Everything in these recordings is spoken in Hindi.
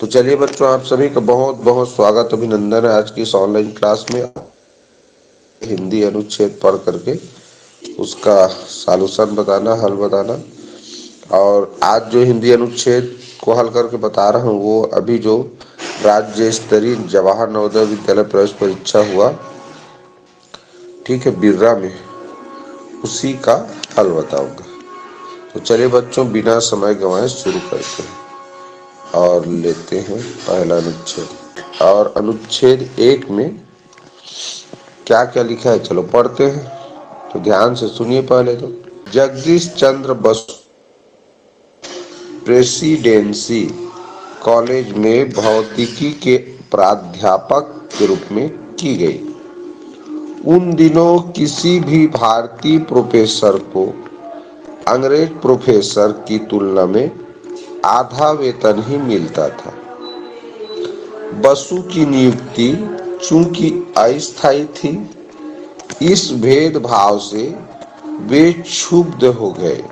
तो चलिए बच्चों, आप सभी का बहुत बहुत स्वागत अभिनंदन है आज की इस ऑनलाइन क्लास में। हिंदी अनुच्छेद पढ़ करके उसका सॉल्यूशन बताना, हल बताना। और आज जो हिंदी अनुच्छेद को हल करके बता रहा हूँ वो अभी जो राज्य स्तरीय जवाहर नवोदय विद्यालय प्रवेश परीक्षा हुआ, ठीक है, बिर्रा में, उसी का हल बताऊंगा। तो चलिए बच्चों, बिना समय गंवाए शुरू करते हैं और लेते हैं पहला अनुच्छेद। और अनुच्छेद 1 में क्या क्या लिखा है, चलो पढ़ते हैं। तो ध्यान से सुनिए पहले तो। जगदीश चंद्र बसु प्रेसिडेंसी कॉलेज में भौतिकी के प्राध्यापक के रूप में की गई। उन दिनों किसी भी भारतीय प्रोफेसर को अंग्रेज प्रोफेसर की तुलना में आधा वेतन ही मिलता था। बसु की नियुक्ति चूंकि अस्थायी थी, इस भेदभाव से वे क्षुब्ध हो गए।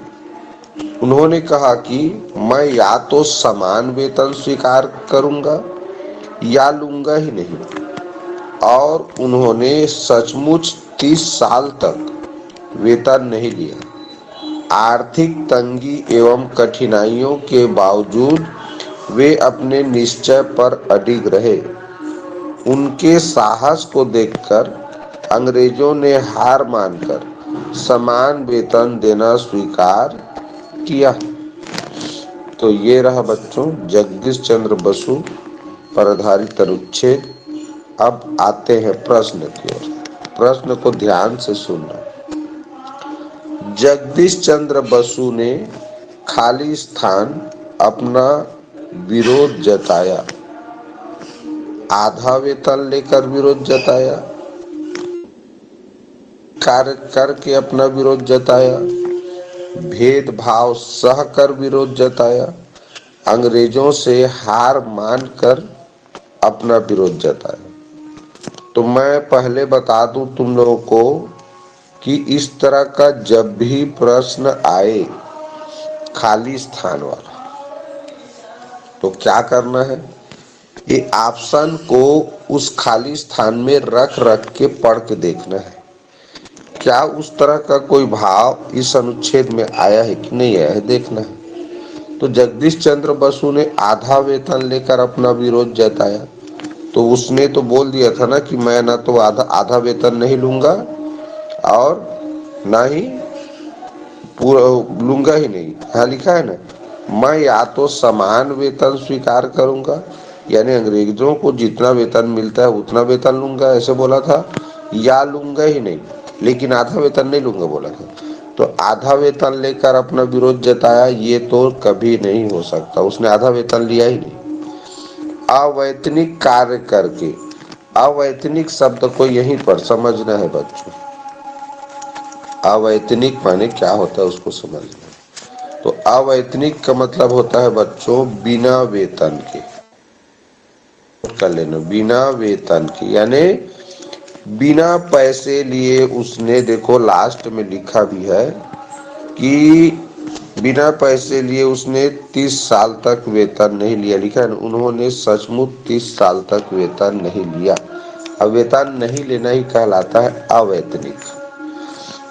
उन्होंने कहा कि मैं या तो समान वेतन स्वीकार करूंगा या लूंगा ही नहीं। और उन्होंने सचमुच 30 साल तक वेतन नहीं लिया। आर्थिक तंगी एवं कठिनाइयों के बावजूद वे अपने निश्चय पर अडिग रहे। उनके साहस को देखकर अंग्रेजों ने हार मानकर समान वेतन देना स्वीकार किया। तो ये रहा बच्चों जगदीश चंद्र बसु पर आधारित अनुच्छेद। अब आते हैं प्रश्न की ओर। प्रश्न को ध्यान से सुनना। जगदीश चंद्र बसु ने खाली स्थान अपना विरोध जताया, आधा वेतन लेकर विरोध जताया, कार्य करके अपना विरोध जताया, भेदभाव सहकर विरोध जताया, अंग्रेजों से हार मानकर अपना विरोध जताया। तो मैं पहले बता दूं तुम लोगों को कि इस तरह का जब भी प्रश्न आए खाली स्थान वाला, तो क्या करना है, ये ऑप्शन को उस खाली स्थान में रख रख के पढ़ के देखना है क्या उस तरह का कोई भाव इस अनुच्छेद में आया है कि नहीं आया है, देखना है। तो जगदीश चंद्र बसु ने आधा वेतन लेकर अपना विरोध जताया, तो उसने तो बोल दिया था ना कि मैं ना तो आधा आधा वेतन नहीं लूंगा और ना ही पूरा लूंगा ही नहीं। हाँ लिखा है ना, मैं या तो समान वेतन स्वीकार करूंगा, यानी अंग्रेजों को जितना वेतन मिलता है उतना वेतन लूंगा, ऐसे बोला था, या लूंगा ही नहीं, लेकिन आधा वेतन नहीं लूंगा बोला था। तो आधा वेतन लेकर अपना विरोध जताया, ये तो कभी नहीं हो सकता, उसने आधा वेतन लिया ही नहीं। अवैतनिक कार्य करके, अवैतनिक शब्द को यहीं पर समझना है बच्चों। अवैतनिक माने क्या होता है उसको समझना। तो अवैतनिक का मतलब होता है बच्चों बिना वेतन के, कर लेना, बिना वेतन के, यानी बिना पैसे लिए उसने, देखो लास्ट में लिखा भी है कि बिना पैसे लिए उसने 30 साल तक वेतन नहीं लिया, लिखा है ना, उन्होंने सचमुच 30 साल तक वेतन नहीं लिया। अब वेतन नहीं लेना ही कहलाता है अवैतनिक।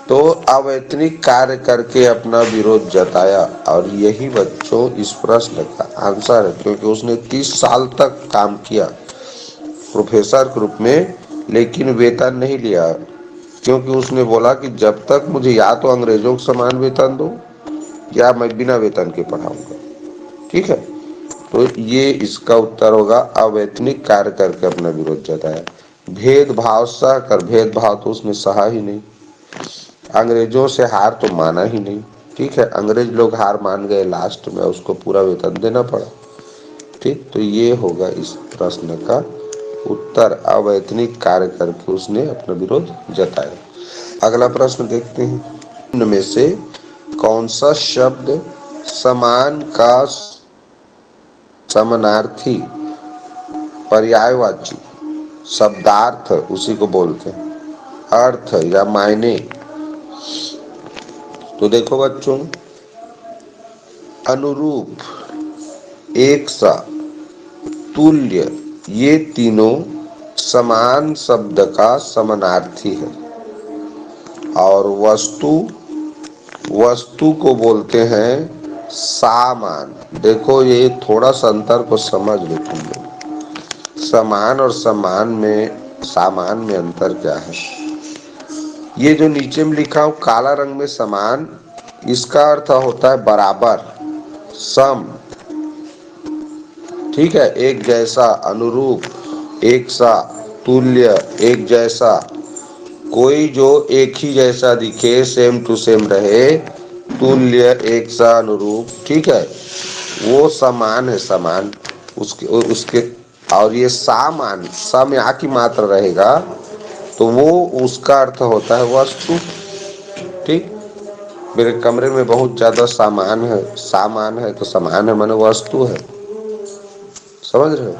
तो अवैतनिक कार्य करके अपना विरोध जताया, और यही बच्चों इस प्रश्न का आंसर है, क्योंकि उसने 30 साल तक काम किया प्रोफेसर के रूप में, लेकिन वेतन नहीं लिया, क्योंकि उसने बोला कि जब तक मुझे या तो अंग्रेजों को समान वेतन दो या मैं बिना वेतन के पढ़ाऊंगा। ठीक है, तो ये इसका उत्तर होगा अवैतनिक कार्य करके अपना विरोध जताया। भेदभाव सह कर, भेदभाव तो उसने सहा ही नहीं, अंग्रेजों से हार तो माना ही नहीं। ठीक है, अंग्रेज लोग हार मान गए, लास्ट में उसको पूरा वेतन देना पड़ा। ठीक, तो ये होगा इस प्रश्न का उत्तर, अवैतनिक कार्य करके उसने अपना विरोध जताया। अगला प्रश्न देखते हैं, निम्न में से कौन सा शब्द समान का समानार्थी पर्यायवाची शब्दार्थ उसी को बोलते हैं, अर्थ या मायने। तो देखो बच्चों, अनुरूप, एक सा, तुल्य, ये तीनों समान शब्द का समानार्थी है। और वस्तु, वस्तु को बोलते हैं सामान। देखो ये थोड़ा सा अंतर को समझ लो तुम लोग। समान और समान में, सामान में अंतर क्या है? ये जो नीचे में लिखा हो काला रंग में समान, इसका अर्थ होता है बराबर, सम, ठीक है, एक जैसा, अनुरूप, एक सा, तुल्य, एक जैसा। कोई जो एक ही जैसा दिखे, सेम टू सेम रहे, तुल्य, एक सा, अनुरूप, ठीक है, वो समान है, समान। उसके उसके और ये सामान, सा में आ की मात्रा रहेगा तो वो उसका अर्थ होता है वस्तु। ठीक, मेरे कमरे में बहुत ज्यादा सामान है, सामान है तो सामान है माने वस्तु है, समझ रहे हो?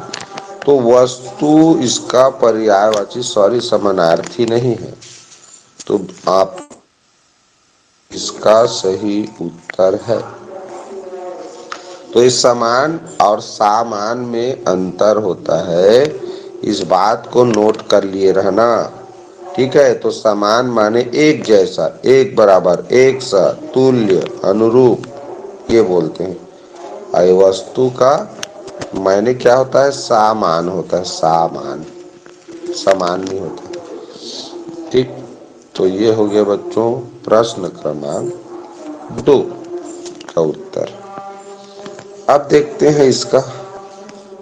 तो वस्तु इसका पर्यायवाची, सॉरी, समानार्थी नहीं है। तो आप, इसका सही उत्तर है। तो इस समान और सामान में अंतर होता है, इस बात को नोट कर लिए रहना, ठीक है? तो समान माने एक जैसा, एक बराबर, एक सा, तुल्य, अनुरूप, ये बोलते हैं। और वस्तु का मायने क्या होता है? सामान होता है, सामान, समान नहीं होता। ठीक, तो ये हो गया बच्चों प्रश्न क्रमांक 2 का उत्तर। अब देखते हैं इसका।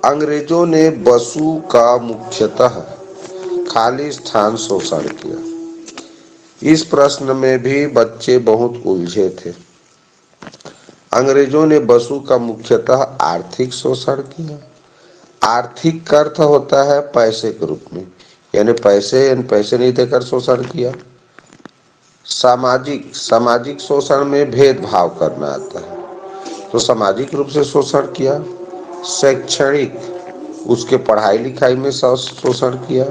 अंग्रेजों ने बसु का मुख्यतः खाली स्थान शोषण किया। इस प्रश्न में भी बच्चे बहुत उलझे थे। अंग्रेजों ने बसु का मुख्यतः आर्थिक शोषण किया। आर्थिक का अर्थ होता है पैसे के रूप में, यानी पैसे नहीं देकर शोषण किया। सामाजिक, सामाजिक शोषण में भेदभाव करना आता है, तो सामाजिक रूप से शोषण किया। शैक्षणिक, उसके पढ़ाई लिखाई में शोषण किया।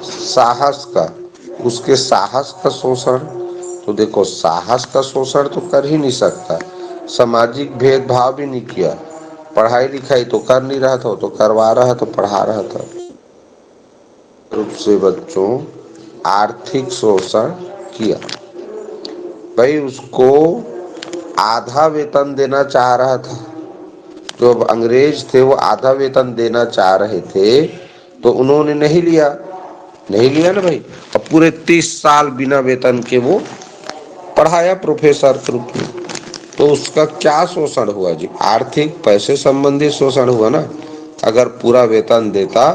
साहस का, उसके साहस का शोषण, तो देखो साहस का शोषण तो कर ही नहीं सकता, सामाजिक भेदभाव भी नहीं किया, पढ़ाई लिखाई तो कर नहीं रहा था, तो करवा रहा था, पढ़ा रहा था। रूप से बच्चों आर्थिक शोषण किया। भाई उसको आधा वेतन देना चाह रहा था, जो अंग्रेज थे वो आधा वेतन देना चाह रहे थे, तो उन्होंने नहीं लिया, नहीं लिया ना भाई। अब पूरे 30 साल बिना वेतन के वो पढ़ाया प्रोफेसर के रूप में। तो उसका क्या शोषण हुआ जी? आर्थिक, पैसे संबंधी शोषण हुआ ना। अगर पूरा वेतन देता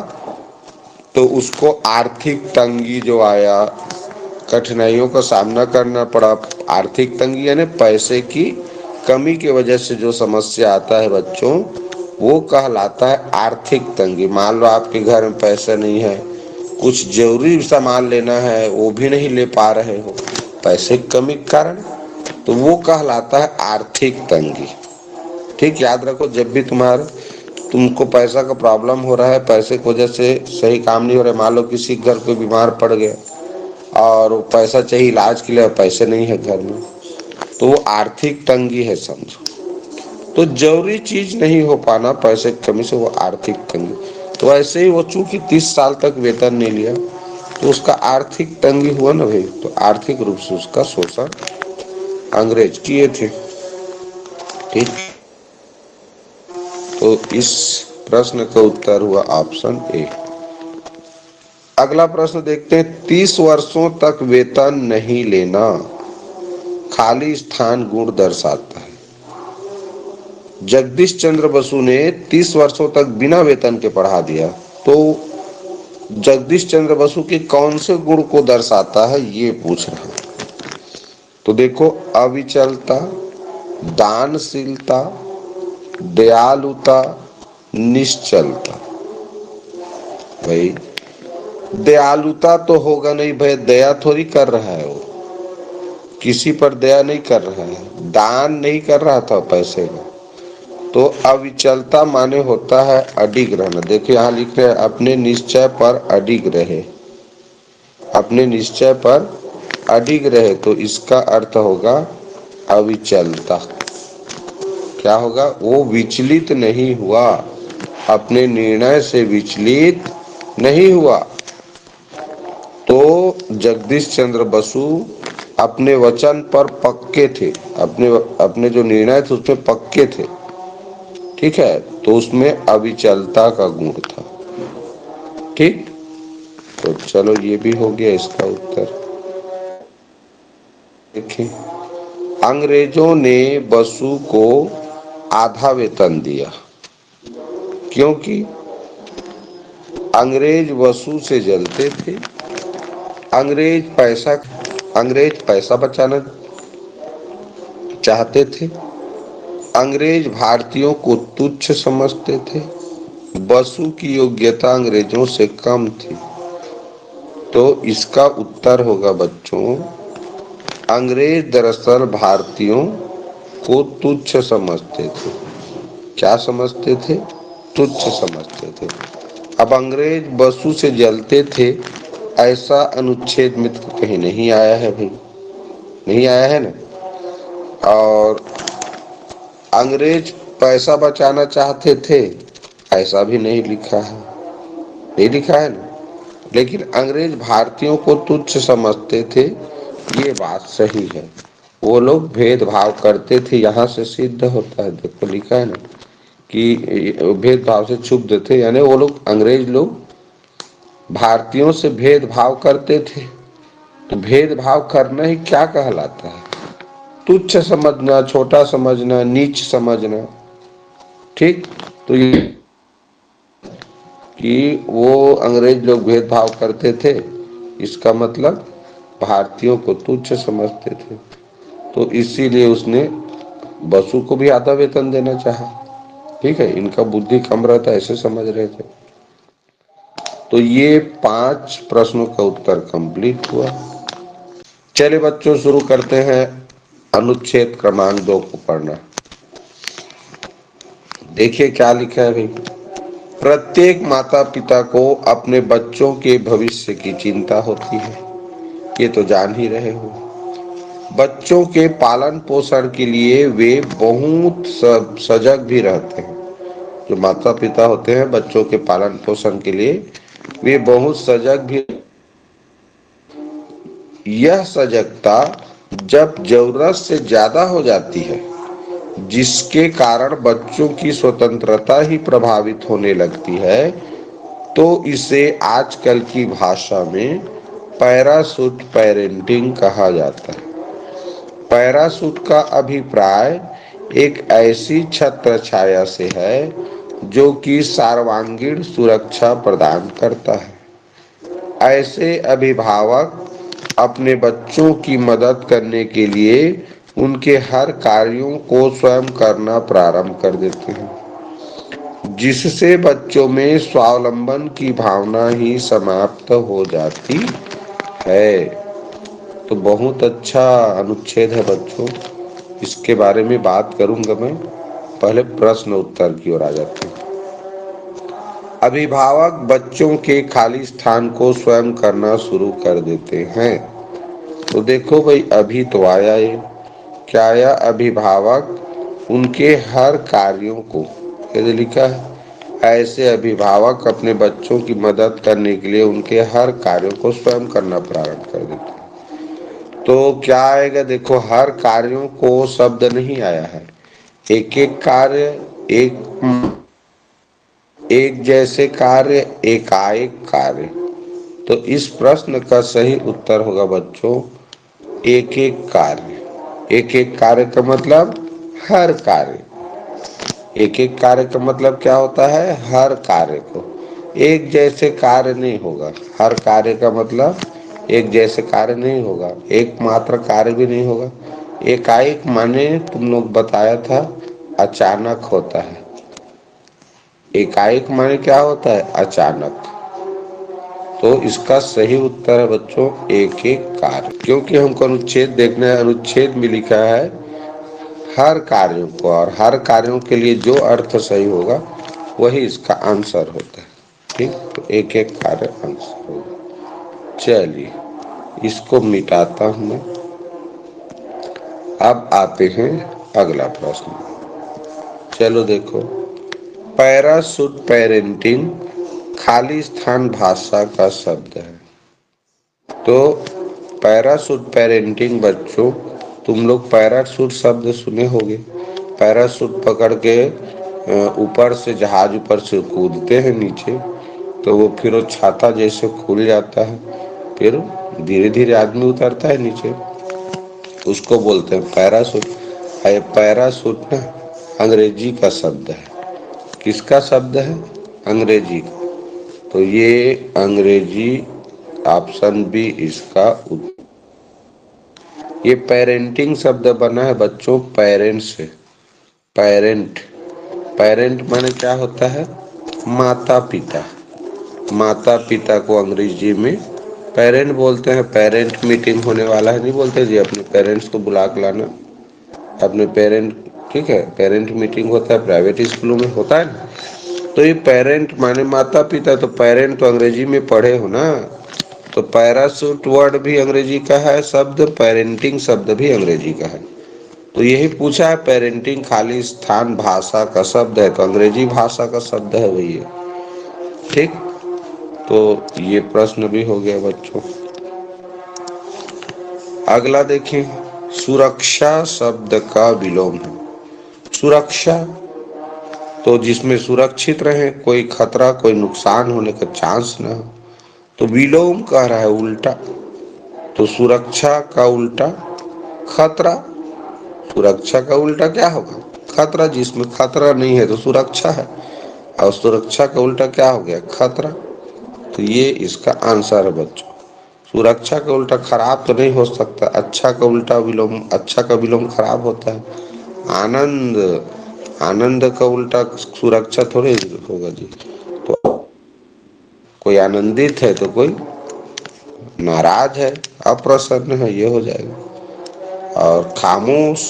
तो उसको आर्थिक तंगी जो आया, कठिनाइयों का सामना करना पड़ा। आर्थिक तंगी यानी पैसे की कमी की वजह से जो समस्या आता है बच्चों, वो कहलाता है आर्थिक तंगी। मान लो आपके घर में पैसे नहीं है, कुछ जरूरी सामान लेना है वो भी नहीं ले पा रहे हो, पैसे की कमी के कारण, तो वो कहलाता है आर्थिक तंगी। ठीक, याद रखो, जब भी तुमको पैसा का प्रॉब्लम हो रहा है, पैसे की वजह से सही काम नहीं हो रहा, मान लो किसी घर कोई बीमार पड़ गया और पैसा चाहिए इलाज के लिए, पैसे नहीं है घर में, तो वो आर्थिक तंगी है, समझो। तो जरूरी चीज नहीं हो पाना, पैसे की कमी से, वो आर्थिक तंगी। तो ऐसे ही वो चूंकि 30 साल तक वेतन नहीं लिया, तो उसका आर्थिक तंगी हुआ ना भाई, तो आर्थिक रूप से उसका शोषण अंग्रेज किए थे। ठीक, तो इस प्रश्न का उत्तर हुआ ऑप्शन ए। अगला प्रश्न देखते हैं। 30 वर्षों तक वेतन नहीं लेना खाली स्थान गुण दर्शाता है। जगदीश चंद्र बसु ने 30 वर्षों तक बिना वेतन के पढ़ा दिया, तो जगदीश चंद्र बसु के कौन से गुण को दर्शाता है, ये पूछ रहा है। तो देखो, अविचलता, दानशीलता, दयालुता, निश्चलता। भाई दयालुता तो होगा नहीं भाई, दया थोड़ी कर रहा है वो, किसी पर दया नहीं कर रहा है, दान नहीं कर रहा था पैसे का। तो अविचलता माने होता है अडिग रहना। देखिए यहाँ लिख रहे हैं अपने निश्चय पर अडिग रहे, अपने निश्चय पर अडिग रहे, तो इसका अर्थ होगा अविचलता। क्या होगा? वो विचलित नहीं हुआ, अपने निर्णय से विचलित नहीं हुआ तो जगदीश चंद्र बसु अपने वचन पर पक्के थे, अपने अपने जो निर्णय थे उसमें पक्के थे। ठीक है, तो उसमें अविचलता का गुण था। ठीक, तो चलो ये भी हो गया इसका उत्तर। देखिए, अंग्रेजों ने बसु को आधा वेतन दिया क्योंकि अंग्रेज बसु से जलते थे। अंग्रेज पैसा अंग्रेज पैसा बचाना चाहते थे। अंग्रेज भारतीयों को तुच्छ समझते थे। बसु की योग्यता अंग्रेजों से कम थी। तो इसका उत्तर होगा बच्चों, अंग्रेज दरअसल भारतीयों को तुच्छ समझते थे। क्या समझते थे? तुच्छ समझते थे। अब अंग्रेज बसु से जलते थे, ऐसा अनुच्छेद में तो कहीं नहीं आया है भाई, नहीं आया है ना। और अंग्रेज पैसा बचाना चाहते थे, ऐसा भी नहीं लिखा है, नहीं लिखा है ना। लेकिन अंग्रेज भारतीयों को तुच्छ समझते थे, ये बात सही है। वो लोग भेदभाव करते थे, यहाँ से सिद्ध होता है, देखो लिखा है ना कि भेदभाव से क्षुब्ध थे, यानी वो लोग अंग्रेज लोग भारतीयों से भेदभाव करते थे। तो भेदभाव करना ही क्या कहलाता है? तुच्छ समझना, छोटा समझना, नीच समझना। ठीक, तो ये कि वो अंग्रेज लोग भेदभाव करते थे, इसका मतलब भारतीयों को तुच्छ समझते थे। तो इसीलिए उसने बसु को भी आधा वेतन देना चाहा। ठीक है, इनका बुद्धि कम रहता, ऐसे समझ रहे थे। तो ये 5 प्रश्नों का उत्तर कंप्लीट हुआ। चलिए बच्चों, शुरू करते हैं अनुच्छेद क्रमांक 2 को पढ़ना। देखिए क्या लिखा है भाई। प्रत्येक माता पिता को अपने बच्चों के भविष्य की चिंता होती है, ये तो जान ही रहे हो। बच्चों के पालन पोषण के लिए वे बहुत सजग भी रहते हैं। जो माता पिता होते हैं बच्चों के पालन पोषण के लिए वे बहुत सजग भी। यह सजगता जब जरूरत से ज्यादा हो जाती है, जिसके कारण बच्चों की स्वतंत्रता ही प्रभावित होने लगती है, तो इसे आजकल की भाषा में पैराशूट पेरेंटिंग कहा जाता है। पैराशूट का अभिप्राय एक ऐसी छत्र छाया से है जो कि सर्वांगीण सुरक्षा प्रदान करता है। ऐसे अभिभावक अपने बच्चों की मदद करने के लिए उनके हर कार्यों को स्वयं करना प्रारंभ कर देते हैं, जिससे बच्चों में स्वावलंबन की भावना ही समाप्त हो जाती है। तो बहुत अच्छा अनुच्छेद है बच्चों, इसके बारे में बात करूंगा मैं। पहले प्रश्न उत्तर की ओर आ जाते हैं। अभिभावक बच्चों के खाली स्थान को स्वयं करना शुरू कर देते हैं। तो देखो भाई, अभी तो आया ये, क्या आया? अभिभावक उनके हर कार्यों को, कैसे लिखा है? ऐसे अभिभावक अपने बच्चों की मदद करने के लिए उनके हर कार्यों को स्वयं करना प्रारंभ कर देते हैं। तो क्या आएगा? देखो, हर कार्यों को शब्द नहीं आया है, एक एक कार्य, एक जैसे कार्य, एकाएक कार्य। तो इस प्रश्न का सही उत्तर होगा बच्चों, एक एक कार्य। एक एक कार्य का मतलब हर कार्य। एक एक कार्य का मतलब क्या होता है? हर कार्य को। एक जैसे कार्य नहीं होगा, हर कार्य का मतलब एक जैसे कार्य नहीं होगा, एक मात्र कार्य भी नहीं होगा। एकाएक माने तुम लोग बताया था, अचानक होता है। एकाएक माने क्या होता है? अचानक। तो इसका सही उत्तर है बच्चों, एक एक कार्य। क्योंकि हमको अनुच्छेद देखना है, अनुच्छेद में लिखा है हर कार्यों को, और हर कार्यों के लिए जो अर्थ सही होगा वही इसका आंसर होता है। ठीक, तो एक एक कार्य आंसर होगा। चलिए इसको मिटाता हूं मैं। अब आते हैं अगला प्रश्न। चलो देखो, पैराशूट पेरेंटिंग खाली स्थान भाषा का शब्द है। तो पैराशूट पेरेंटिंग बच्चों, तुम लोग पैराशूट शब्द सुने होंगे। पैराशूट पकड़ के ऊपर से जहाज ऊपर से कूदते हैं नीचे, तो वो फिर वो छाता जैसे खुल जाता है, फिर धीरे धीरे आदमी उतरता है नीचे, उसको बोलते हैं पैराशूट। ये पैराशूट ना अंग्रेजी का शब्द है। किसका शब्द है? अंग्रेजी का। तो ये अंग्रेजी ऑप्शन बी इसका ये पेरेंटिंग शब्द बना है बच्चों पेरेंट से। पेरेंट, पेरेंट माने क्या होता है? माता पिता। माता पिता को अंग्रेजी में पेरेंट बोलते हैं। पेरेंट मीटिंग होने वाला है, नहीं बोलते जी अपने पेरेंट्स को बुला के लाना अपने पेरेंट, ठीक है। पेरेंट मीटिंग होता है, प्राइवेट स्कूलों में होता है ना। तो ये पेरेंट माने माता पिता, तो पेरेंट तो अंग्रेजी में पढ़े हो ना। तो पैराशूट वर्ड भी अंग्रेजी का है शब्द, पेरेंटिंग शब्द भी अंग्रेजी का है। तो यही पूछा है, पेरेंटिंग खाली स्थान भाषा का शब्द है, तो अंग्रेजी भाषा का शब्द है वही है, ठीक। तो ये प्रश्न भी हो गया बच्चों। अगला देखें, सुरक्षा शब्द का विलोम है। सुरक्षा तो जिसमें सुरक्षित रहे, कोई खतरा कोई नुकसान होने का चांस ना हो, तो विलोम कह रहा है उल्टा। तो सुरक्षा का उल्टा खतरा। सुरक्षा का उल्टा क्या होगा? खतरा। जिसमें खतरा नहीं है तो सुरक्षा है, और सुरक्षा का उल्टा क्या हो गया? खतरा। तो ये इसका आंसर है बच्चों। सुरक्षा का उल्टा खराब तो नहीं हो सकता, अच्छा का उल्टा विलोम, अच्छा का विलोम खराब होता है। आनंद, आनंद का उल्टा सुरक्षा थोड़ी होगा जी। तो कोई आनंदित है तो कोई नाराज है, अप्रसन्न है, ये हो जाएगा। और खामोश,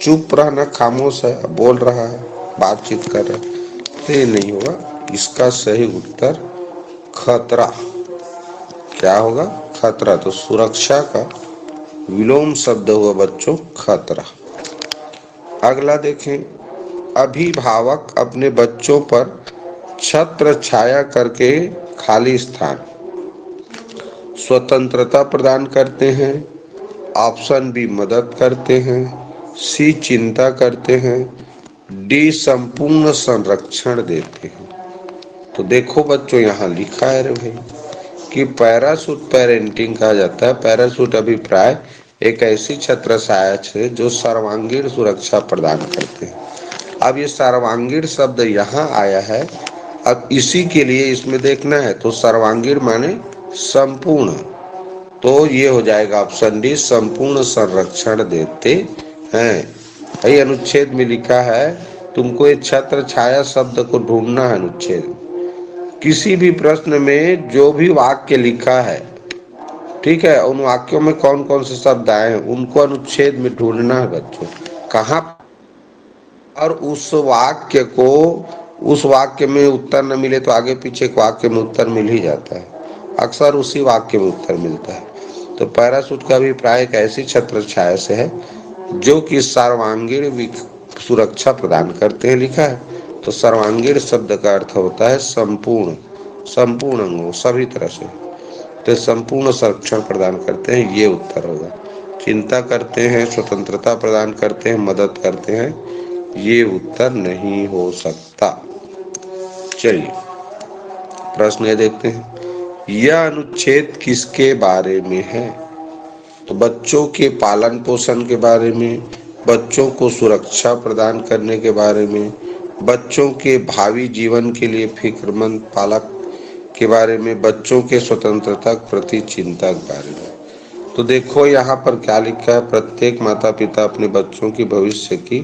चुप रहना खामोश है, बोल रहा है, बातचीत कर रहा है, तो ये नहीं होगा। इसका सही उत्तर खतरा। क्या होगा? खतरा। तो सुरक्षा का विलोम शब्द हुआ बच्चों खतरा। अगला देखें, अभिभावक अपने बच्चों पर छत्र छाया करके खाली स्थान स्वतंत्रता प्रदान करते हैं। ऑप्शन बी मदद करते हैं, सी चिंता करते हैं, डी संपूर्ण संरक्षण देते हैं। तो देखो बच्चों यहाँ लिखा है रे भाई कि पैराशूट पेरेंटिंग कहा जाता है। पैराशूट अभिप्राय एक ऐसी छत्र छाया है जो सर्वांगीण सुरक्षा प्रदान करते हैं। अब ये सर्वांगीण शब्द यहाँ आया है, अब इसी के लिए इसमें देखना है। तो सर्वांगीण माने संपूर्ण, तो ये हो जाएगा ऑप्शन डी संपूर्ण संरक्षण देते हैं। भाई अनुच्छेद में लिखा है, तुमको ये छत्र छाया शब्द को ढूंढना है अनुच्छेद। किसी भी प्रश्न में जो भी वाक्य लिखा है, ठीक है, उन वाक्यों में कौन कौन से शब्द आए हैं उनको अनुच्छेद में ढूंढना है बच्चों, कहाँ। और उस वाक्य को, उस वाक्य में उत्तर न मिले तो आगे पीछे के वाक्य में उत्तर मिल ही जाता है, अक्सर उसी वाक्य में उत्तर मिलता है। तो पैराशूट का अभिप्राय एक ऐसी छत्र छाया से है जो कि सर्वांगीण सुरक्षा प्रदान करते हैं, लिखा है। तो सर्वांगीण शब्द का अर्थ होता है संपूर्ण, संपूर्ण अंगों सभी तरह से, तो संपूर्ण संरक्षण प्रदान करते हैं, ये उत्तर होगा। चिंता करते हैं, स्वतंत्रता प्रदान करते हैं, मदद करते हैं, ये उत्तर नहीं हो सकता। चलिए प्रश्न ये देखते हैं, यह अनुच्छेद किसके बारे में है? तो बच्चों के पालन पोषण के बारे में, बच्चों को सुरक्षा प्रदान करने के बारे में, बच्चों के भावी जीवन के लिए फिक्रमंद पालक के बारे में, बच्चों के स्वतंत्रता के प्रति चिंता के बारे में। तो देखो यहाँ पर क्या लिखा है, प्रत्येक माता पिता अपने बच्चों की भविष्य की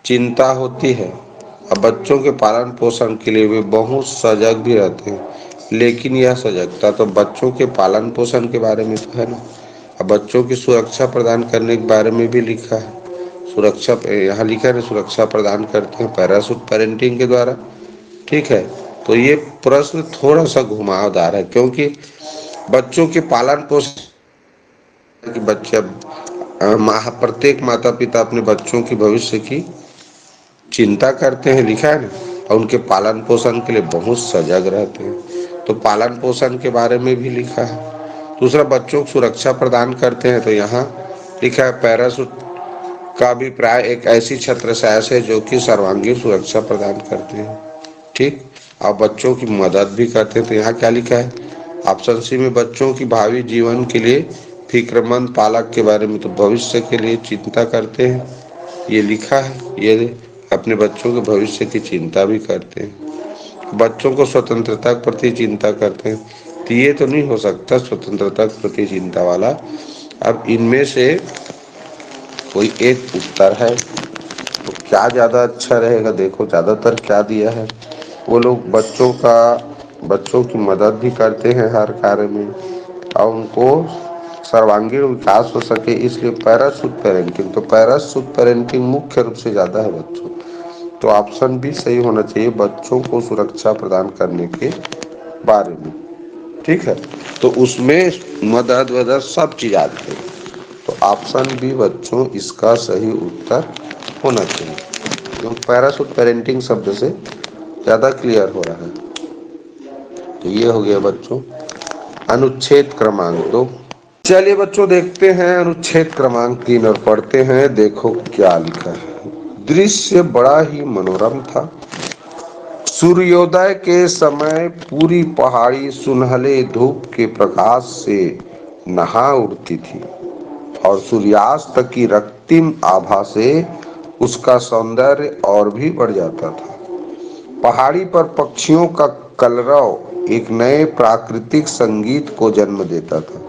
चिंता होती है और बच्चों के पालन पोषण के लिए वे बहुत सजग भी रहते हैं। लेकिन यह सजगता तो बच्चों के पालन पोषण के बारे में तो है ना, अब बच्चों की सुरक्षा प्रदान करने के बारे में भी लिखा है। सुरक्षा यहाँ लिखा है ना, सुरक्षा प्रदान करते हैं पैराशूट पेरेंटिंग के द्वारा, ठीक है। तो ये प्रश्न थोड़ा सा घुमावदार है, क्योंकि बच्चों के पालन पोषण की बच्चे प्रत्येक माता पिता अपने बच्चों की भविष्य की चिंता करते हैं, लिखा है ना। और उनके पालन पोषण के लिए बहुत सजग रहते हैं। तो पालन पोषण के बारे में भी लिखा है। दूसरा, बच्चों को सुरक्षा प्रदान करते हैं, तो यहाँ लिखा है पैराशूट का अभिप्राय एक ऐसी छत्रछाया से जो कि सर्वांगीण सुरक्षा प्रदान करते हैं। ठीक, और बच्चों की मदद भी करते हैं। तो यहाँ क्या लिखा है, ऑप्शन सी में बच्चों की भावी जीवन के लिए फिक्रमंद पालक के बारे में, तो भविष्य के लिए चिंता करते हैं, ये लिखा है। ये अपने बच्चों के भविष्य की चिंता भी करते हैं। बच्चों को स्वतंत्रता के प्रति चिंता करते हैं, तो ये तो नहीं हो सकता स्वतंत्रता के प्रति चिंता वाला। अब इनमें से कोई एक उत्तर है, तो क्या ज़्यादा अच्छा रहेगा? देखो ज़्यादातर क्या दिया है, वो लोग बच्चों की मदद भी करते हैं हर कार्य में, और उनको सर्वांगीण विकास हो सके इसलिए पैराशूट पेरेंटिंग। तो पैराशूट पेरेंटिंग मुख्य रूप से ज़्यादा है बच्चों, तो ऑप्शन भी सही होना चाहिए, बच्चों को सुरक्षा प्रदान करने के बारे में। ठीक है, तो उसमें मदद वदद सब चीज़ आती है। तो ऑप्शन बी बच्चों इसका सही उत्तर होना चाहिए, क्योंकि पैराशूट पेरेंटिंग शब्द से ज़्यादा क्लियर हो रहा है। तो ये हो गया बच्चों अनुच्छेद क्रमांक 2। चलिए बच्चों देखते हैं अनुच्छेद क्रमांक 3 और पढ़ते हैं। देखो क्या लिखा है। दृश्य बड़ा ही मनोरम था। सूर्योदय के समय पूरी पहाड़ी सुनहले धूप के प्रकाश से नहा उठती थी और सूर्यास्त की रक्तिम आभा से उसका सौंदर्य और भी बढ़ जाता था। पहाड़ी पर पक्षियों का कलरव एक नए प्राकृतिक संगीत को जन्म देता था।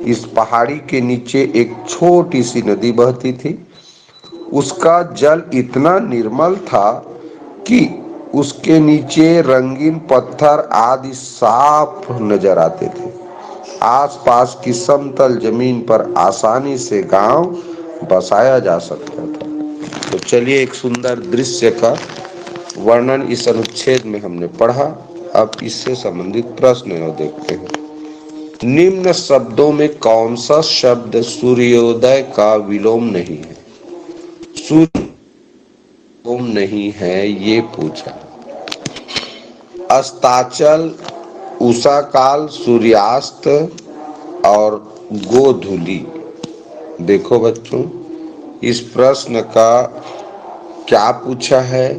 इस पहाड़ी के नीचे एक छोटी सी नदी बहती थी। उसका जल इतना निर्मल था कि उसके नीचे रंगीन पत्थर आदि साफ नजर आते थे। आसपास की समतल जमीन पर आसानी से गांव बसाया जा सकता था। तो चलिए एक सुंदर दृश्य का वर्णन इस अनुच्छेद में हमने पढ़ा। अब इससे संबंधित प्रश्न देखते हैं। निम्न शब्दों में कौन सा शब्द सूर्योदय का विलोम नहीं है? सूर्य विलोम नहीं है ये पूछा। अस्ताचल, उषा काल, सूर्यास्त और गोधूली। देखो बच्चों इस प्रश्न का क्या पूछा है,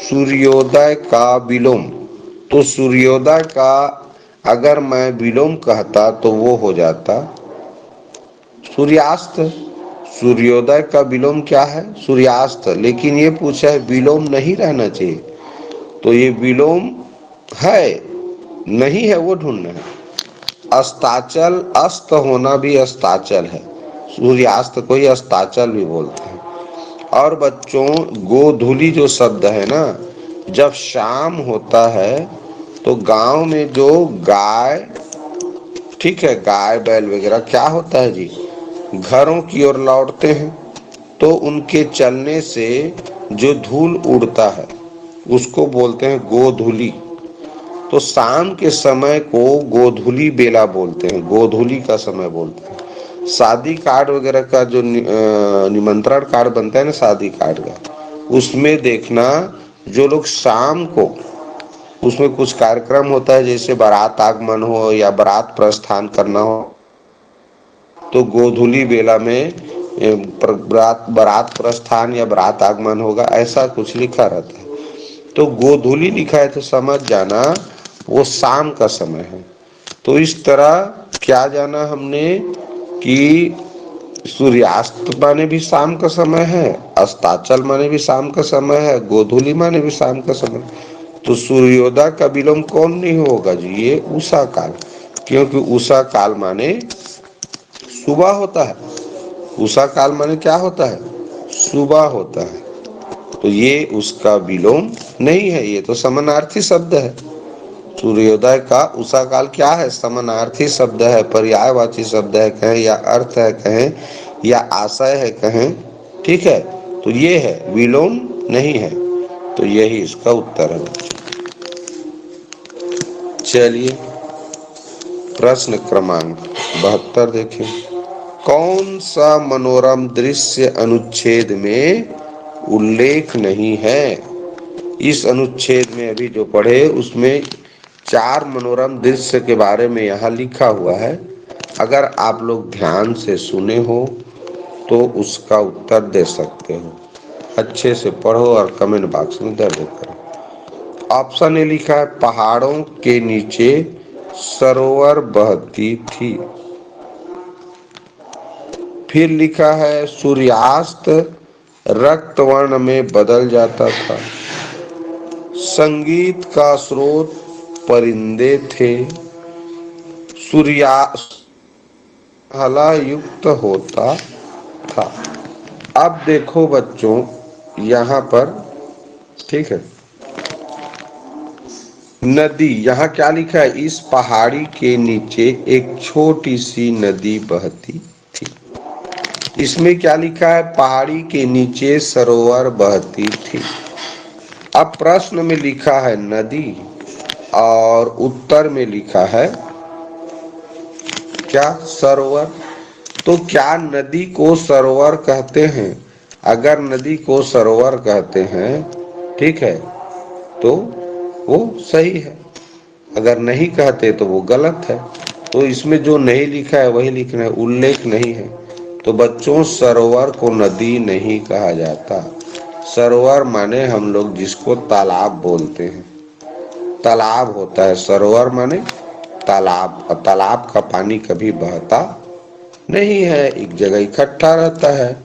सूर्योदय का विलोम। तो सूर्योदय का अगर मैं विलोम कहता तो वो हो जाता सूर्यास्त। सूर्योदय का विलोम क्या है? सूर्यास्त। लेकिन ये पूछा है विलोम नहीं रहना चाहिए, तो ये विलोम है नहीं है वो ढूंढना है। अस्ताचल, अस्त होना भी अस्ताचल है, सूर्यास्त को ही अस्ताचल भी बोलते हैं। और बच्चों गोधूली जो शब्द है ना, जब शाम होता है तो गांव में जो गाय, ठीक है, गाय बैल वगैरह क्या होता है जी, घरों की ओर लौटते हैं, तो उनके चलने से जो धूल उड़ता है उसको बोलते हैं गोधूली। तो शाम के समय को गोधूली बेला बोलते हैं, गोधूली का समय बोलते हैं। शादी कार्ड वगैरह का जो निमंत्रण कार्ड बनता है ना शादी कार्ड का, उसमें देखना जो लोग शाम को उसमें कुछ कार्यक्रम होता है, जैसे बारात आगमन हो या बारात प्रस्थान करना हो, तो गोधूली बेला में बारात प्रस्थान या बारात आगमन होगा, ऐसा कुछ लिखा रहता है। तो गोधूली लिखा है तो समझ जाना वो शाम का समय है। तो इस तरह क्या जाना हमने कि सूर्यास्त माने भी शाम का समय है, अस्ताचल माने भी शाम का समय है, गोधूली माने भी शाम का समय। तो सूर्योदय का विलोम कौन नहीं होगा जी? ये उषा काल, क्योंकि उषा काल माने सुबह होता है। उषा काल माने क्या होता है? सुबह होता है। तो ये उसका विलोम नहीं है, ये तो समानार्थी शब्द है। सूर्योदय का उषा काल क्या है? समानार्थी शब्द है, पर्यायवाची शब्द है कहें, या अर्थ है कहें, या आशय है कहें, ठीक है। तो ये है, विलोम नहीं है। तो यही इसका उत्तर है। चलिए प्रश्न क्रमांक 72 देखें। कौन सा मनोरम दृश्य अनुच्छेद में उल्लेख नहीं है? इस अनुच्छेद में अभी जो पढ़े उसमें 4 मनोरम दृश्य के बारे में यहाँ लिखा हुआ है। अगर आप लोग ध्यान से सुने हो तो उसका उत्तर दे सकते हो। अच्छे से पढ़ो और कमेंट बॉक्स में दर्ज करो। ऑप्शन ए लिखा है पहाड़ों के नीचे सरोवर बहती थी। फिर लिखा है सूर्यास्त रक्त वर्ण में बदल जाता था। संगीत का स्रोत परिंदे थे। सूर्यास्त हला युक्त होता था। अब देखो बच्चों यहाँ पर, ठीक है, नदी, यहाँ क्या लिखा है, इस पहाड़ी के नीचे एक छोटी सी नदी बहती थी। इसमें क्या लिखा है, पहाड़ी के नीचे सरोवर बहती थी। अब प्रश्न में लिखा है नदी और उत्तर में लिखा है क्या, सरोवर। तो क्या नदी को सरोवर कहते हैं? अगर नदी को सरोवर कहते हैं, ठीक है, तो वो सही है। अगर नहीं कहते तो वो गलत है। तो इसमें जो नहीं लिखा है वही लिखना है, उल्लेख नहीं है। तो बच्चों सरोवर को नदी नहीं कहा जाता। सरोवर माने हम लोग जिसको तालाब बोलते हैं, तालाब होता है सरोवर माने तालाब। और तालाब का पानी कभी बहता नहीं है, एक जगह इकट्ठा रहता है,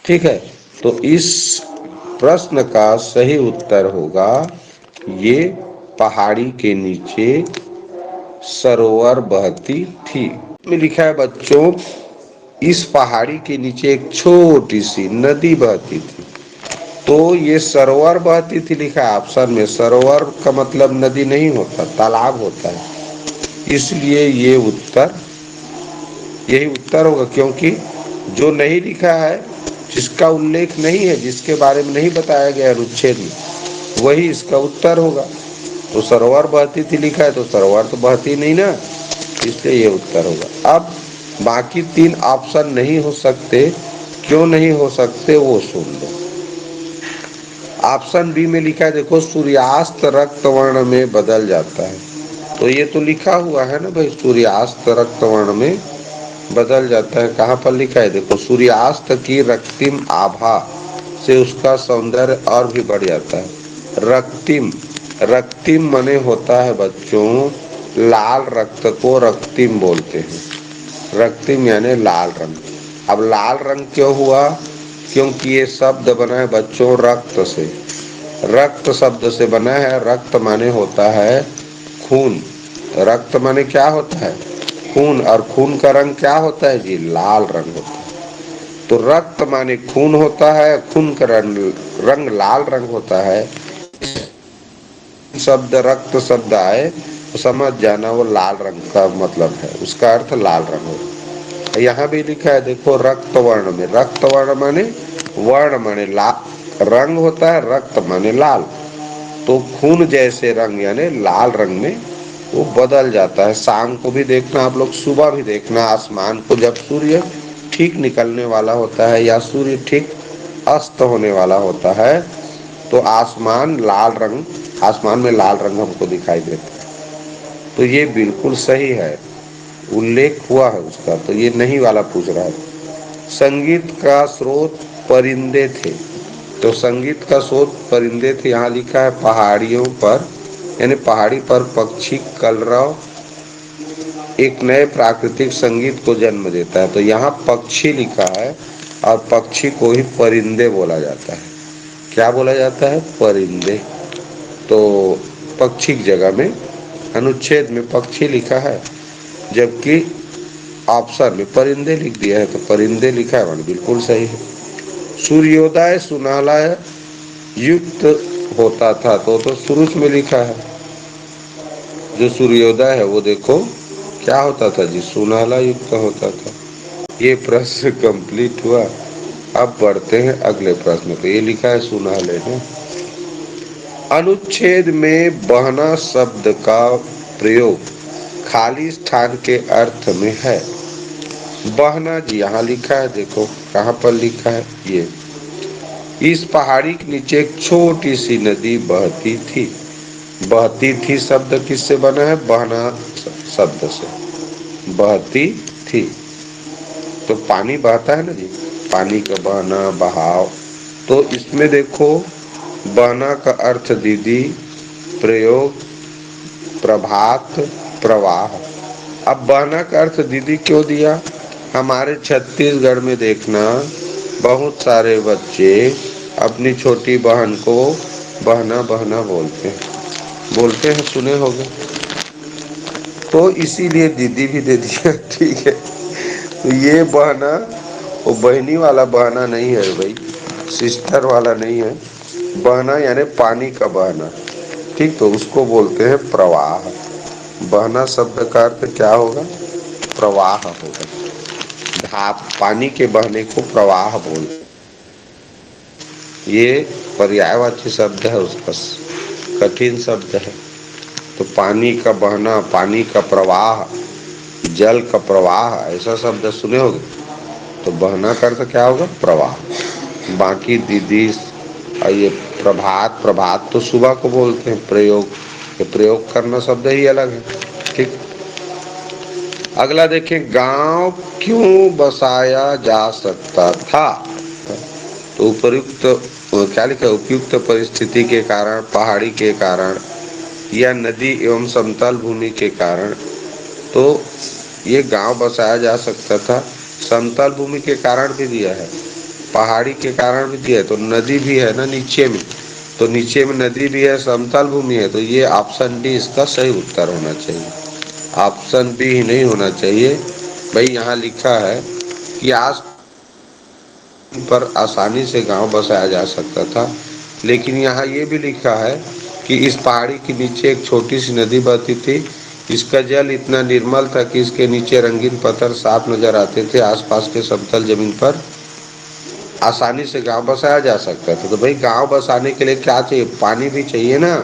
ठीक है। तो इस प्रश्न का सही उत्तर होगा ये पहाड़ी के नीचे सरोवर बहती थी। में लिखा है बच्चों इस पहाड़ी के नीचे एक छोटी सी नदी बहती थी। तो ये सरोवर बहती थी लिखा है ऑप्शन में। सरोवर का मतलब नदी नहीं होता, तालाब होता है। इसलिए ये उत्तर, यही उत्तर होगा, क्योंकि जो नहीं लिखा है, जिसका उल्लेख नहीं है, जिसके बारे में नहीं बताया गया अनुच्छेद में, वही इसका उत्तर होगा। तो सरोवर बहती थी लिखा है तो सरोवर तो बहती नहीं ना, इसलिए ये उत्तर होगा। अब बाकी 3 ऑप्शन नहीं हो सकते, क्यों नहीं हो सकते वो सुन लो। ऑप्शन बी में लिखा है देखो सूर्यास्त रक्त वर्ण में बदल जाता है। तो ये तो लिखा हुआ है ना भाई, सूर्यास्त रक्त वर्ण में बदल जाता है। कहाँ पर लिखा है देखो, सूर्यास्त की रक्तिम आभा से उसका सौंदर्य और भी बढ़ जाता है। रक्तिम, रक्तिम मने होता है बच्चों लाल रक्त को रक्तिम बोलते हैं। रक्तिम यानी लाल रंग। अब लाल रंग क्यों हुआ, क्योंकि ये शब्द बना है बच्चों रक्त से। रक्त शब्द से बना है। रक्त माने होता है खून। रक्त माने क्या होता है, खून। और खून का रंग क्या होता है जी, लाल रंग होता है। तो रक्त माने खून होता है, खून का रंग लाल रंग होता है। शब्द रक्त शब्द आए तो समझ जाना वो लाल रंग का मतलब है, उसका अर्थ लाल रंग होता है। यहाँ भी लिखा है देखो रक्त वर्ण में। रक्त वर्ण माने, वर्ण माने लाल, रंग होता है, रक्त माने लाल। तो खून जैसे रंग यानी लाल रंग में वो बदल जाता है। शाम को भी देखना आप लोग, सुबह भी देखना आसमान को, जब सूर्य ठीक निकलने वाला होता है या सूर्य ठीक अस्त होने वाला होता है तो आसमान लाल रंग, आसमान में लाल रंग हमको दिखाई देता है। तो ये बिल्कुल सही है, उल्लेख हुआ है उसका। तो ये नहीं वाला पूछ रहा है। संगीत का स्रोत परिंदे थे। तो संगीत का स्रोत परिंदे थे, यहाँ लिखा है पहाड़ियों पर, यानी पहाड़ी पर पक्षी कलरव एक नए प्राकृतिक संगीत को जन्म देता है। तो यहाँ पक्षी लिखा है और पक्षी को ही परिंदे बोला जाता है। क्या बोला जाता है, परिंदे। तो पक्षी की जगह में अनुच्छेद में पक्षी लिखा है, जबकि ऑप्शन में परिंदे लिख दिया है। तो परिंदे लिखा है वन बिल्कुल सही है। सूर्योदय सुनहला युक्त होता था। तो शुरू में लिखा है जो सूर्योदय है वो देखो क्या होता था जी, सुनहला युक्त होता था। ये प्रश्न कंप्लीट हुआ। अब बढ़ते हैं अगले प्रश्न पे। ये लिखा है सुनहले ने। अनुच्छेद में बहना शब्द का प्रयोग खाली स्थान के अर्थ में है। बहना जी यहाँ लिखा है देखो, कहाँ पर लिखा है ये, इस पहाड़ी के नीचे एक छोटी सी नदी बहती थी। बहती थी शब्द किससे बना है? बहना शब्द से। बहती थी तो पानी बहता है ना जी, पानी का बहना, बहाव। तो इसमें देखो, बहना का अर्थ दीदी, प्रयोग, प्रभात, प्रवाह। अब बहना का अर्थ दीदी क्यों दिया? हमारे छत्तीसगढ़ में देखना, बहुत सारे बच्चे अपनी छोटी बहन को बहना बहना बोलते हैं, सुने होंगे। तो इसीलिए दीदी भी दे दिया। ठीक है, तो ये बहना वो बहनी वाला बहना नहीं है भाई, सिस्टर वाला नहीं है। बहना यानी पानी का बहना, ठीक, तो उसको बोलते हैं प्रवाह। बहना शब्द का अर्थ क्या होगा? प्रवाह होगा। धाप, पानी के बहने को प्रवाह बोलते हैं। ये पर्यायवाची शब्द है, उसका कठिन शब्द है। तो पानी का बहना, पानी का प्रवाह, जल का प्रवाह, ऐसा शब्द सुने होगे। तो बहना का अर्थ क्या होगा? प्रवाह। बाकी दीदी, ये प्रभात, प्रभात तो सुबह को बोलते हैं। प्रयोग, ये प्रयोग करना शब्द ही अलग है। ठीक, अगला देखें, गांव क्यों बसाया जा सकता था? तो उपयुक्त, क्या लिखा? उपयुक्त परिस्थिति के कारण, पहाड़ी के कारण, या नदी एवं समतल भूमि के कारण। तो ये गांव बसाया जा सकता था। समतल भूमि के कारण भी दिया है, पहाड़ी के कारण भी दिया है, तो नदी भी है ना नीचे में, तो नीचे में नदी भी है, समतल भूमि है। तो ये ऑप्शन डी इसका सही उत्तर होना चाहिए। ऑप्शन बी ही नहीं होना चाहिए भाई। यहाँ लिखा है कि आज पर आसानी से गांव बसाया जा सकता था, लेकिन यहाँ ये भी लिखा है कि इस पहाड़ी के नीचे एक छोटी सी नदी बहती थी। इसका जल इतना निर्मल था कि इसके नीचे रंगीन पत्थर साफ नजर आते थे। आसपास के समतल जमीन पर आसानी से गांव बसाया जा सकता था। तो भाई गांव बसाने के लिए क्या चाहिए? पानी भी चाहिए ना।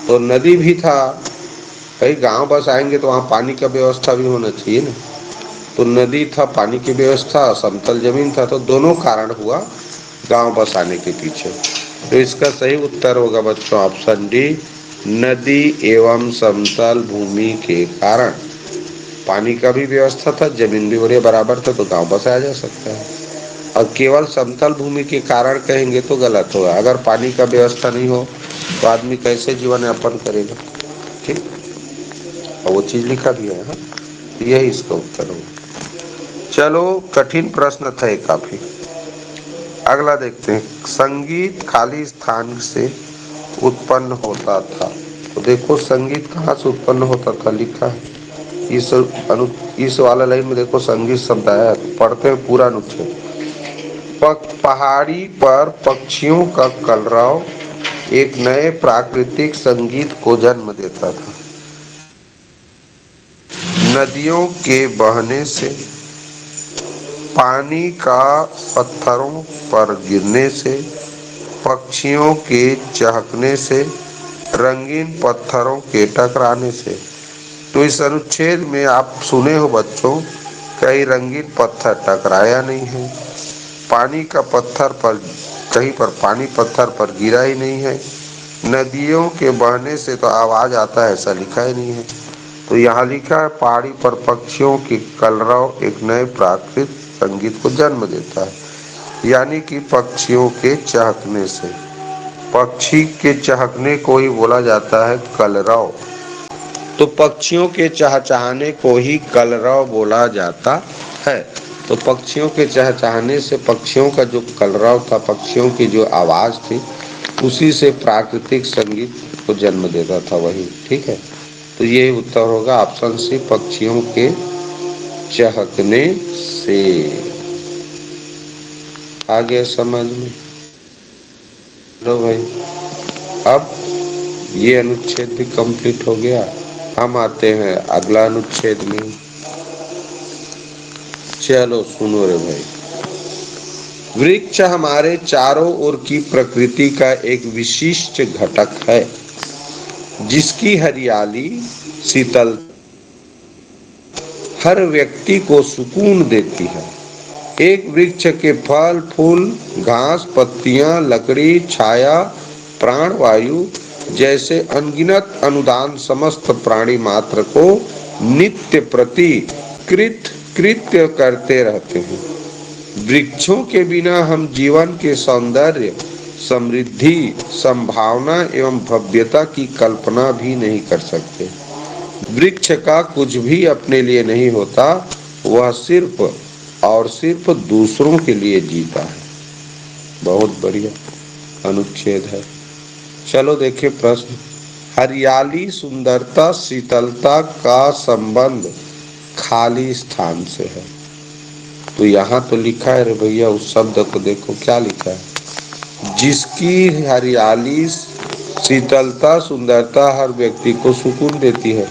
तो नदी भी था भाई, गांव बसाएंगे तो वहाँ पानी का व्यवस्था भी होना चाहिए ना। तो नदी था, पानी की व्यवस्था, समतल जमीन था, तो दोनों कारण हुआ गांव बसाने के पीछे। तो इसका सही उत्तर होगा बच्चों ऑप्शन डी, नदी एवं समतल भूमि के कारण। पानी का भी व्यवस्था था, जमीन भी बड़े बराबर था, तो गांव बसाया जा सकता है। और केवल समतल भूमि के कारण कहेंगे तो गलत होगा। अगर पानी का व्यवस्था नहीं हो तो आदमी कैसे जीवन यापन करेगा? ठीक, और वो चीज लिखा भी है। हाँ, यही इसका उत्तर होगा। चलो, कठिन प्रश्न था ये काफी। अगला देखते हैं, संगीत खाली स्थान से उत्पन्न होता था। तो देखो, संगीत कहाँ से उत्पन्न होता था लिखा है। इस वाला लाइन में देखो संगीत शब्द आया है। पढ़ते हैं पूरा अनुच्छेद। पहाड़ी पर पक्षियों का कलरव एक नए प्राकृतिक संगीत को जन्म देता था। नदियों के बहने से, पानी का पत्थरों पर गिरने से, पक्षियों के चहकने से, रंगीन पत्थरों के टकराने से। तो इस अनुच्छेद में आप सुने हो बच्चों, कई रंगीन पत्थर टकराया नहीं है, पानी का पत्थर पर, कहीं पर पानी पत्थर पर गिरा ही नहीं है, नदियों के बहने से तो आवाज आता है ऐसा लिखा ही नहीं है। तो यहाँ लिखा है पहाड़ी पर पक्षियों की कलरव एक नए प्राकृतिक संगीत को जन्म देता है, यानी कि पक्षियों के चहकने से। पक्षी के चहकने को ही बोला जाता है कलरव। तो पक्षियों के चहचहाने को ही कलरव बोला जाता है। तो पक्षियों के चहचहाने से, पक्षियों का जो कलरव था, पक्षियों की जो आवाज थी, उसी से प्राकृतिक संगीत को जन्म देता था वही। ठीक है, तो ये उत्तर होगा ऑप्शन सी, पक्षियों के चहकने से। आ गया समझ में? लो भाई, अब ये अनुच्छेद भी कंप्लीट हो गया। हम आते हैं अगला अनुच्छेद में। चलो सुनो रे भाई। वृक्ष हमारे चारों ओर की प्रकृति का एक विशिष्ट घटक है, जिसकी हरियाली, शीतल हर व्यक्ति को सुकून देती है। एक वृक्ष के फल, फूल, घास, पत्तियां, लकड़ी, छाया, प्राण वायु जैसे अनगिनत अनुदान समस्त प्राणी मात्र को नित्य प्रति कृत्य करते रहते हैं। वृक्षों के बिना हम जीवन के सौंदर्य, समृद्धि, संभावना एवं भव्यता की कल्पना भी नहीं कर सकते। वृक्ष का कुछ भी अपने लिए नहीं होता, वह सिर्फ और सिर्फ दूसरों के लिए जीता है। बहुत बढ़िया अनुच्छेद है। चलो देखिए प्रश्न। हरियाली, सुंदरता, शीतलता का संबंध खाली स्थान से है। तो यहाँ तो लिखा है रे भैया, उस शब्द को देखो क्या लिखा है। जिसकी हरियाली, शीतलता, सुंदरता हर व्यक्ति को सुकून देती है।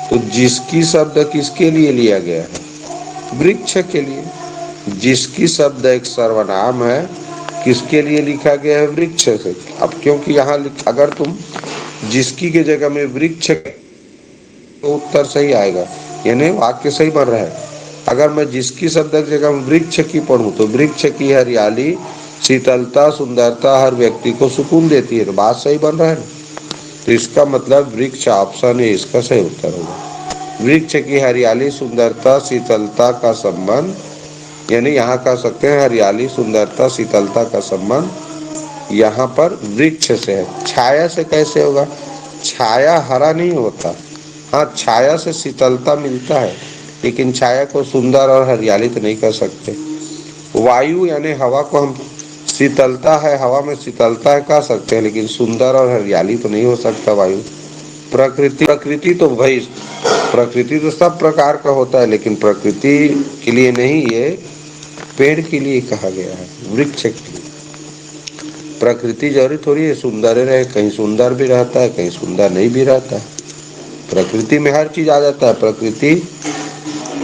तो जिसकी शब्द किसके लिए लिया गया है? वृक्ष के लिए। जिसकी शब्द एक सर्वनाम है, किसके लिए लिखा गया है? वृक्ष से। अब क्योंकि यहाँ अगर तुम जिसकी के जगह में वृक्ष, तो उत्तर सही आएगा, यानी वाक्य सही बन रहा है। अगर मैं जिसकी शब्द की जगह में वृक्ष की पढ़ूं तो वृक्ष की हरियाली, शीतलता, सुंदरता हर व्यक्ति को सुकून देती है, तो बात सही बन रहा है ना। तो इसका मतलब वृक्ष ऑप्शन है, इसका सही उत्तर होगा। वृक्ष की हरियाली, सुंदरता, शीतलता का संबंध, यानी यहाँ कह सकते हैं हरियाली, सुंदरता, शीतलता का संबंध यहाँ पर वृक्ष से है। छाया से कैसे होगा? छाया हरा नहीं होता। हाँ, छाया से शीतलता मिलता है, लेकिन छाया को सुंदर और हरियाली तो नहीं कर सकते। वायु यानी हवा को हम शीतलता है, हवा में शीतलता है कह सकते हैं, लेकिन सुंदर और हरियाली तो नहीं हो सकता वायु। प्रकृति तो भाई, प्रकृति तो सब प्रकार का होता है, लेकिन प्रकृति के लिए नहीं, ये पेड़ के लिए कहा गया है, वृक्ष के लिए। प्रकृति जरूरी थोड़ी है सुंदर रहे, कहीं सुंदर भी रहता है, कहीं सुंदर नहीं भी रहता है। प्रकृति में हर चीज आ जाता है। प्रकृति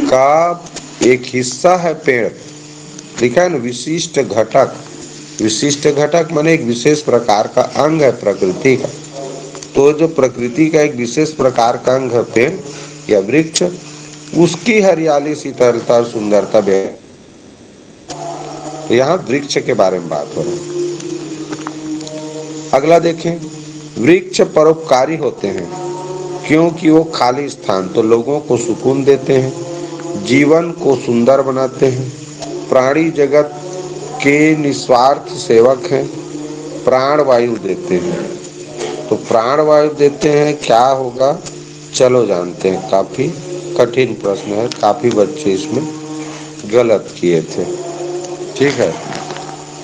का एक हिस्सा है पेड़, लिखा है ना, विशिष्ट घटक। विशिष्ट घटक माने एक विशेष प्रकार का अंग है प्रकृति का। तो जो प्रकृति का एक विशेष प्रकार का अंग है पेड़ या वृक्ष, उसकी हरियाली, शीतलता और सुंदरता भी। तो यहाँ वृक्ष के बारे में बात हो रही है। अगला देखें, वृक्ष परोपकारी होते हैं क्योंकि वो खाली स्थान तो लोगों को सुकून देते हैं, जीवन को सुंदर बनाते हैं, प्राणी जगत के निस्वार्थ सेवक हैं, प्राण वायु देते हैं। तो प्राण वायु देते हैं, क्या होगा चलो जानते हैं। काफी कठिन प्रश्न है, काफी बच्चे इसमें गलत किए थे। ठीक है,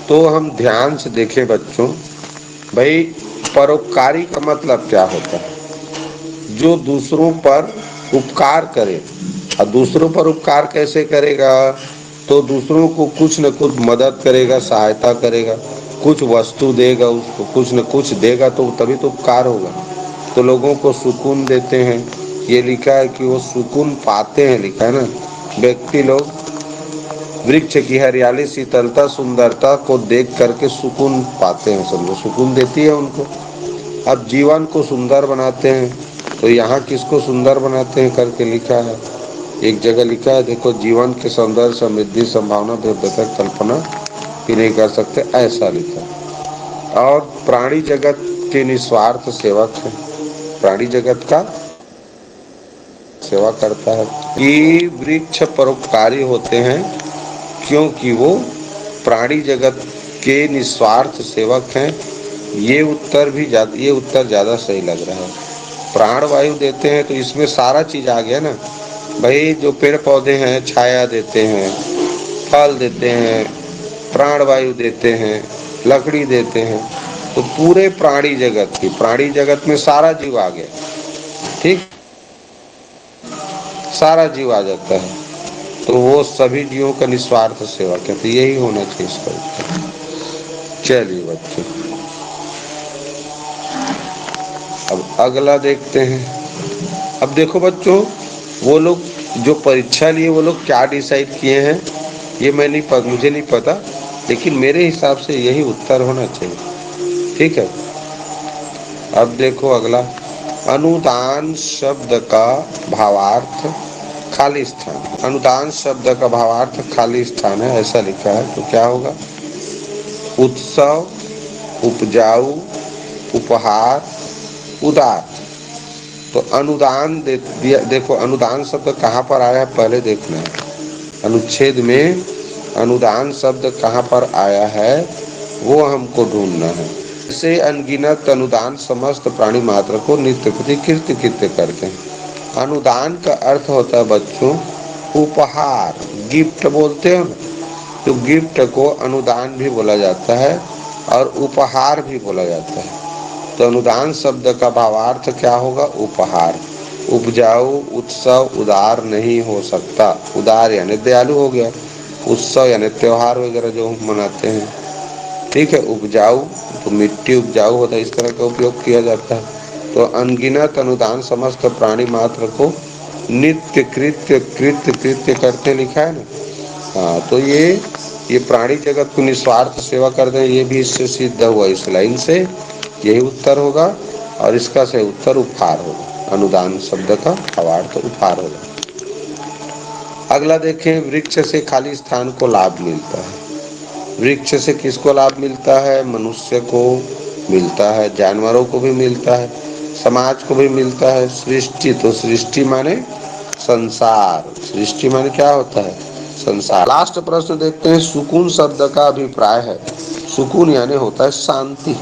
तो हम ध्यान से देखें बच्चों। भाई, परोपकारी का मतलब क्या होता है? जो दूसरों पर उपकार करे। और दूसरों पर उपकार कैसे करेगा? तो दूसरों को कुछ न कुछ मदद करेगा, सहायता करेगा, कुछ वस्तु देगा, उसको कुछ न कुछ देगा, तो तभी तो उपकार होगा। तो लोगों को सुकून देते हैं, ये लिखा है कि वो सुकून पाते हैं, लिखा है ना। व्यक्ति लोग वृक्ष की हरियाली, शीतलता, सुंदरता को देख करके सुकून पाते हैं, समझो सुकून देती है उनको। अब जीवन को सुंदर बनाते हैं, तो यहाँ किसको सुंदर बनाते हैं करके लिखा है। एक जगह लिखा है, देखो, जीवन के सौंदर्य, समृद्धि, संभावना, भव्यता कल्पना भी नहीं कर सकते, ऐसा लिखा है। और प्राणी जगत के निस्वार्थ सेवक है, प्राणी जगत का सेवा करता है। कि वृक्ष परोपकारी होते हैं क्योंकि वो प्राणी जगत के निस्वार्थ सेवक हैं। ये उत्तर ज्यादा सही लग रहा है। प्राण वायु देते हैं, तो इसमें सारा चीज आ गया ना भाई। जो पेड़ पौधे हैं छाया देते हैं, फल देते हैं, प्राण वायु देते हैं, लकड़ी देते हैं, तो पूरे प्राणी जगत में सारा जीव आ गया। ठीक, सारा जीव आ जाता है, तो वो सभी जीवों का निस्वार्थ सेवा कहते, यही होना चाहिए इसका उत्तर। चलिए बच्चों, अब अगला देखते हैं। अब देखो बच्चों, वो लोग जो परीक्षा लिए वो लोग क्या डिसाइड किए हैं ये मुझे नहीं पता, लेकिन मेरे हिसाब से यही उत्तर होना चाहिए। ठीक है, अब देखो अगला, अनुदान शब्द का भावार्थ खाली स्थान। अनुदान शब्द का भावार्थ खाली स्थान है, ऐसा लिखा है। तो क्या होगा? उत्सव, उपजाऊ, उपहार, उदार। तो अनुदान देखो अनुदान शब्द कहाँ पर आया है पहले देखना है। अनुच्छेद में अनुदान शब्द कहाँ पर आया है वो हमको ढूंढना है। इसे अनगिनत अनुदान समस्त प्राणी मात्र को नित्य प्रति कृत्य कृत्य करते हैं। अनुदान का अर्थ होता है बच्चों उपहार, गिफ्ट बोलते हो ना, तो गिफ्ट को अनुदान भी बोला जाता है और उपहार भी बोला जाता है। तो अनुदान शब्द का भावार्थ क्या होगा? उपहार। उपजाऊ, उत्सव, उदार नहीं हो सकता। उदार यानी दयालु हो गया, उत्सव यानी त्योहार वगैरह जो हम मनाते हैं, ठीक है। उपजाऊ तो मिट्टी उपजाऊ होता है, इस तरह का उपयोग किया जाता है। तो अनगिनत अनुदान समस्त प्राणी मात्र को नित्य कृत्य कृत्य कृत्य करते लिखा है ना। हाँ, तो ये प्राणी जगत को निस्वार्थ सेवा करते हैं, ये भी इससे सिद्ध हुआ। इस लाइन से यही उत्तर होगा और इसका सही उत्तर उपहार होगा। अनुदान शब्द का भावार्थ उपहार होगा। अगला देखें, वृक्ष से खाली स्थान को लाभ मिलता है। वृक्ष से किसको लाभ मिलता है? मनुष्य को मिलता है, जानवरों को भी मिलता है, समाज को भी मिलता है। सृष्टि, तो सृष्टि माने संसार। सृष्टि माने क्या होता है? संसार। लास्ट प्रश्न देखते हैं, सुकून शब्द का अभिप्राय है। सुकून यानी होता है शांति।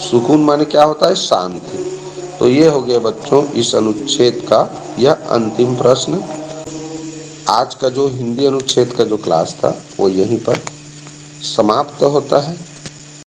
सुकून माने क्या होता है? शांति। तो ये हो गया बच्चों इस अनुच्छेद का यह अंतिम प्रश्न। आज का जो हिंदी अनुच्छेद का जो क्लास था वो यहीं पर समाप्त होता है।